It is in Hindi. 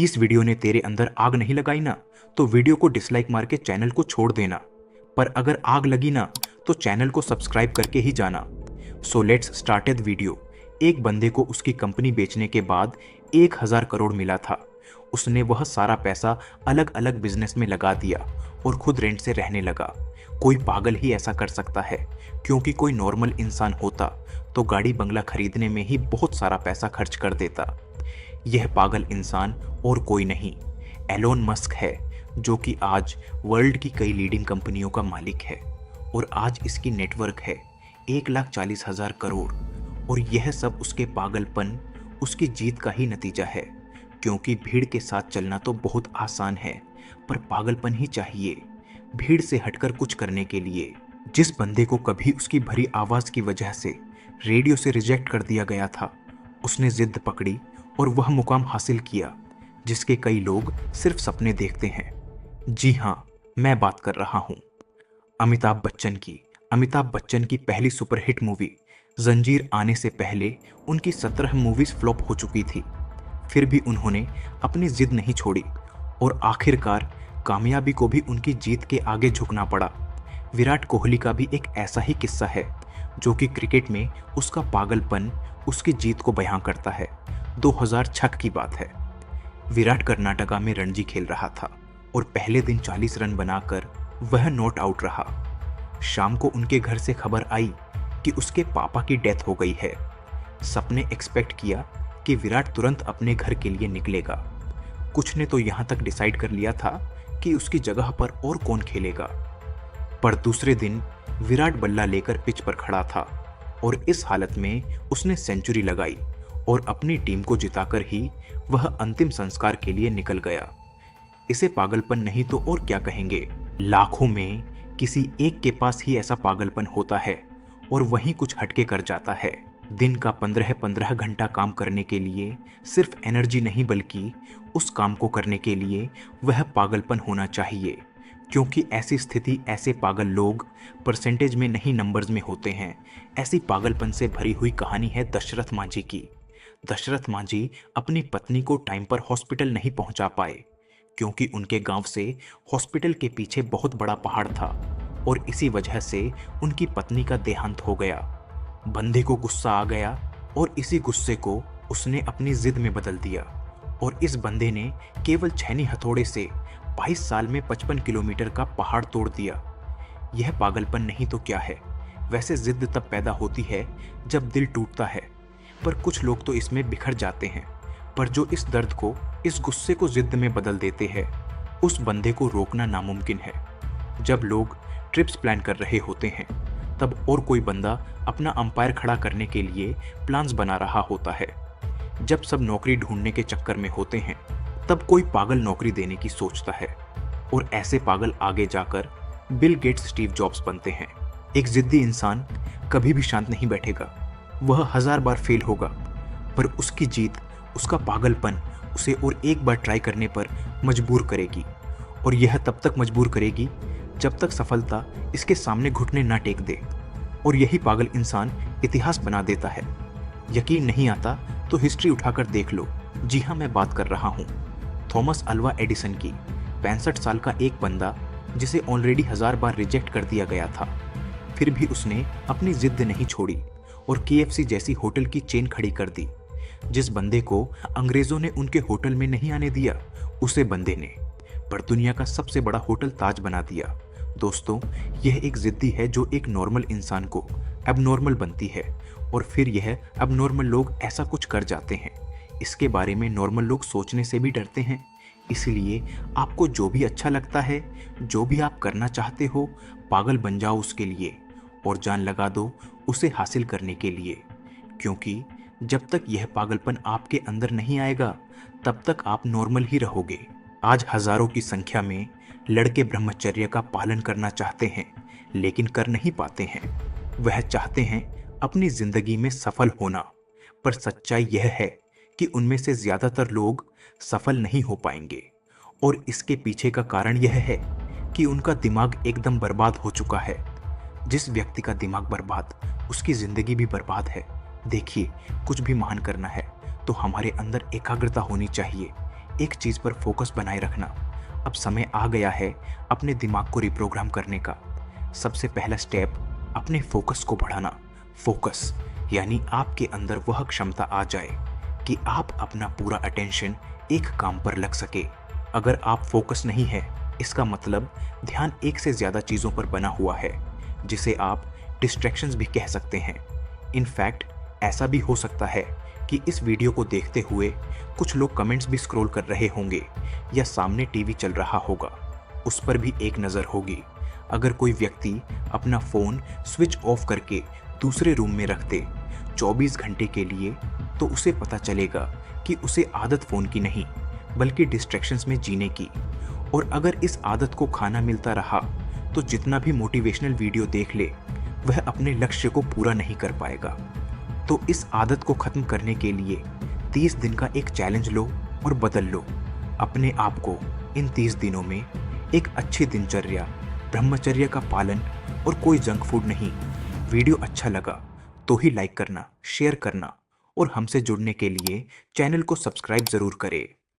इस वीडियो ने तेरे अंदर आग नहीं लगाई ना, तो वीडियो को डिसलाइक मार के चैनल को छोड़ देना। पर अगर आग लगी ना, तो चैनल को सब्सक्राइब करके ही जाना। So let's started video. एक बंदे को उसकी कंपनी बेचने के बाद 1,000 करोड़ मिला था। उसने वह सारा पैसा अलग अलग बिजनेस में लगा दिया और खुद रेंट से रहने लगा। कोई पागल ही ऐसा कर सकता है, क्योंकि कोई नॉर्मल इंसान होता तो गाड़ी बंगला खरीदने में ही बहुत सारा पैसा खर्च कर देता। यह पागल इंसान और कोई नहीं, एलोन मस्क है, जो कि आज वर्ल्ड की कई लीडिंग कंपनियों का मालिक है और आज इसकी नेटवर्क है 1,40,000 करोड़। और यह सब उसके पागलपन, उसकी जीत का ही नतीजा है। क्योंकि भीड़ के साथ चलना तो बहुत आसान है, पर पागलपन ही चाहिए भीड़ से हटकर कुछ करने के लिए। जिस बंदे को कभी उसकी भरी आवाज की वजह से रेडियो से रिजेक्ट कर दिया गया था, उसने जिद पकड़ी और वह मुकाम हासिल किया जिसके कई लोग सिर्फ सपने देखते हैं। जी हाँ, मैं बात कर रहा हूँ अमिताभ बच्चन की। अमिताभ बच्चन की पहली सुपरहिट मूवी जंजीर आने से पहले उनकी 17 मूवीज फ्लॉप हो चुकी थी। फिर भी उन्होंने अपनी जिद नहीं छोड़ी और आखिरकार कामयाबी को भी उनकी जीत के आगे झुकना पड़ा। विराट कोहली का भी एक ऐसा ही किस्सा है, जो कि क्रिकेट में उसका पागलपन उसकी जीत को बयां करता है। 2006 की बात है। विराट कर्नाटका में रणजी खेल रहा था और पहले दिन 40 रन बनाकर वह नॉट आउट रहा। शाम को उनके घर से खबर आई कि उसके पापा की डेथ हो गई है। सबने एक्सपेक्ट किया कि विराट तुरंत अपने घर के लिए निकलेगा। कुछ ने तो यहां तक डिसाइड कर लिया था कि उसकी जगह पर और कौन खेलेगा। पर दूसरे दिन विराट बल्ला लेकर पिच पर खड़ा था और इस हालत में उसने सेंचुरी लगाई और अपनी टीम को जिताकर ही वह अंतिम संस्कार के लिए निकल गया। इसे पागलपन नहीं तो और क्या कहेंगे। लाखों में किसी एक के पास ही ऐसा पागलपन होता है और वही कुछ हटके कर जाता है। दिन का 15-15 घंटा काम करने के लिए सिर्फ एनर्जी नहीं, बल्कि उस काम को करने के लिए वह पागलपन होना चाहिए। क्योंकि ऐसी स्थिति, ऐसे पागल लोग परसेंटेज में नहीं नंबर्स में होते हैं। ऐसी पागलपन से भरी हुई कहानी है दशरथ मांझी की। दशरथ मांझी अपनी पत्नी को टाइम पर हॉस्पिटल नहीं पहुंचा पाए, क्योंकि उनके गांव से हॉस्पिटल के पीछे बहुत बड़ा पहाड़ था और इसी वजह से उनकी पत्नी का देहांत हो गया। बंदे को गुस्सा आ गया और इसी गुस्से को उसने अपनी जिद में बदल दिया और इस बंदे ने केवल छेनी हथौड़े से 22 साल में 55 किलोमीटर का पहाड़ तोड़ दिया। यह पागलपन नहीं तो क्या है। वैसे जिद तब पैदा होती है जब दिल टूटता है, पर कुछ लोग तो इसमें बिखर जाते हैं। पर जो इस दर्द को, इस गुस्से को जिद में बदल देते हैं, उस बंदे को रोकना नामुमकिन है। जब लोग ट्रिप्स प्लान कर रहे होते हैं, तब और कोई बंदा अपना अंपायर खड़ा करने के लिए प्लान्स बना रहा होता है। जब सब नौकरी ढूंढने के चक्कर में होते हैं, तब कोई पागल नौकरी देने की सोचता है और ऐसे पागल आगे जाकर बिल गेट्स, स्टीव जॉब्स बनते हैं। एक जिद्दी इंसान कभी भी शांत नहीं बैठेगा। वह 1000 बार फेल होगा, पर उसकी जीत, उसका पागलपन उसे और एक बार ट्राई करने पर मजबूर करेगी। और यह तब तक मजबूर करेगी जब तक सफलता इसके सामने घुटने ना टेक दे। और यही पागल इंसान इतिहास बना देता है। यकीन नहीं आता तो हिस्ट्री उठाकर देख लो। जी हाँ, मैं बात कर रहा हूँ थॉमस अल्वा एडिसन की। 65 साल का एक बंदा, जिसे ऑलरेडी 1000 बार रिजेक्ट कर दिया गया था, फिर भी उसने अपनी जिद नहीं छोड़ी और KFC जैसी होटल की चेन खड़ी कर दी। जिस बंदे को अंग्रेजों ने उनके होटल में नहीं आने दिया, उसे बंदे ने पर दुनिया का सबसे बड़ा होटल ताज बना दिया। दोस्तों, यह एक जिद्दी है जो एक नॉर्मल इंसान को एबनॉर्मल बनती है और फिर यह एबनॉर्मल लोग ऐसा कुछ कर जाते हैं। इसके बारे में नॉर्मल लोग सोचने से भी डरते हैं। इसलिए आपको जो भी अच्छा लगता है, जो भी आप करना चाहते हो, पागल बन जाओ उसके लिए और जान लगा दो उसे हासिल करने के लिए। क्योंकि जब तक यह पागलपन आपके अंदर नहीं आएगा, तब तक आप नॉर्मल ही रहोगे। आज हजारों की संख्या में लड़के ब्रह्मचर्य का पालन करना चाहते हैं, लेकिन कर नहीं पाते हैं। वह चाहते हैं अपनी जिंदगी में सफल होना, पर सच्चाई यह है कि उनमें से ज्यादातर लोग सफल नहीं हो पाएंगे। और इसके पीछे का कारण यह है कि उनका दिमाग एकदम बर्बाद हो चुका है। जिस व्यक्ति का दिमाग बर्बाद, उसकी जिंदगी भी बर्बाद है। देखिए, कुछ भी महान करना है तो हमारे अंदर एकाग्रता होनी चाहिए। एक चीज़ पर फोकस बनाए रखना। अब समय आ गया है अपने दिमाग को रिप्रोग्राम करने का। सबसे पहला स्टेप, अपने फोकस को बढ़ाना। फोकस यानी आपके अंदर वह क्षमता आ जाए कि आप अपना पूरा अटेंशन एक काम पर लग सके। अगर आप फोकस नहीं है, इसका मतलब ध्यान एक से ज़्यादा चीज़ों पर बना हुआ है, जिसे आप डिस्ट्रैक्शंस भी कह सकते हैं। इनफैक्ट ऐसा भी हो सकता है कि इस वीडियो को देखते हुए कुछ लोग कमेंट्स भी स्क्रॉल कर रहे होंगे या सामने टीवी चल रहा होगा, उस पर भी एक नज़र होगी। अगर कोई व्यक्ति अपना फ़ोन स्विच ऑफ करके दूसरे रूम में रख दे 24 घंटे के लिए, तो उसे पता चलेगा कि उसे आदत फ़ोन की नहीं बल्कि डिस्ट्रैक्शंस में जीने की। और अगर इस आदत को खाना मिलता रहा तो जितना भी मोटिवेशनल वीडियो देख ले, वह अपने लक्ष्य को पूरा नहीं कर पाएगा। तो इस आदत को खत्म करने के लिए 30 दिन का एक चैलेंज लो और बदल लो अपने आप को। इन 30 दिनों में एक अच्छी दिनचर्या, ब्रह्मचर्य का पालन और कोई जंक फूड नहीं। वीडियो अच्छा लगा तो ही लाइक करना, शेयर करना और हमसे जुड़ने के लिए चैनल को सब्सक्राइब ज़रूर करें।